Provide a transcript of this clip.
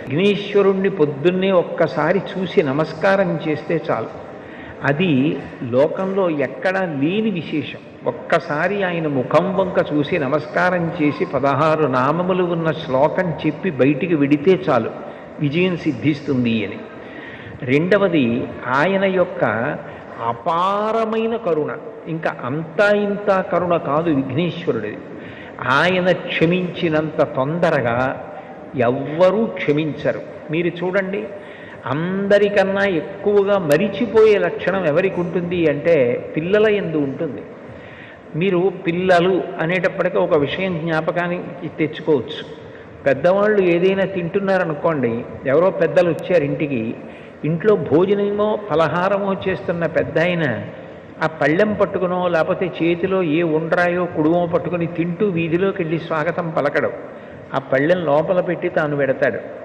విఘ్నేశ్వరుణ్ణి పొద్దున్నే ఒక్కసారి చూసి నమస్కారం చేస్తే చాలు. అది లోకంలో ఎక్కడా లేని విశేషం. ఒక్కసారి ఆయన ముఖం వంక చూసి నమస్కారం చేసి 16 నామములు ఉన్న శ్లోకం చెప్పి బయటికి విడితే చాలు, విజయం సిద్ధిస్తుంది అని. రెండవది ఆయన యొక్క అపారమైన కరుణ. ఇంకా అంతా ఇంత కరుణ కాదు విఘ్నేశ్వరుడిది. ఆయన క్షమించినంత తొందరగా ఎవ్వరూ క్షమించరు. మీరు చూడండి, అందరికన్నా ఎక్కువగా మరిచిపోయే లక్షణం ఎవరికి ఉంటుంది అంటే పిల్లల యందు ఉంటుంది. మీరు పిల్లలు అనేటప్పటికీ ఒక విషయం జ్ఞాపకానికి తెచ్చుకోవచ్చు. పెద్దవాళ్ళు ఏదైనా తింటున్నారనుకోండి, ఎవరో పెద్దలు వచ్చారు ఇంటికి, ఇంట్లో భోజనమో ఫలహారమో చేస్తున్న పెద్ద ఆయన ఆ పళ్ళెం పట్టుకునో లేకపోతే చేతిలో ఏ ఉండ్రాయో కుడుమో పట్టుకుని తింటూ వీధిలోకి వెళ్ళి స్వాగతం పలకడం, ఆ పళ్ళెం లోపల పెట్టి తాను పెడతాడు.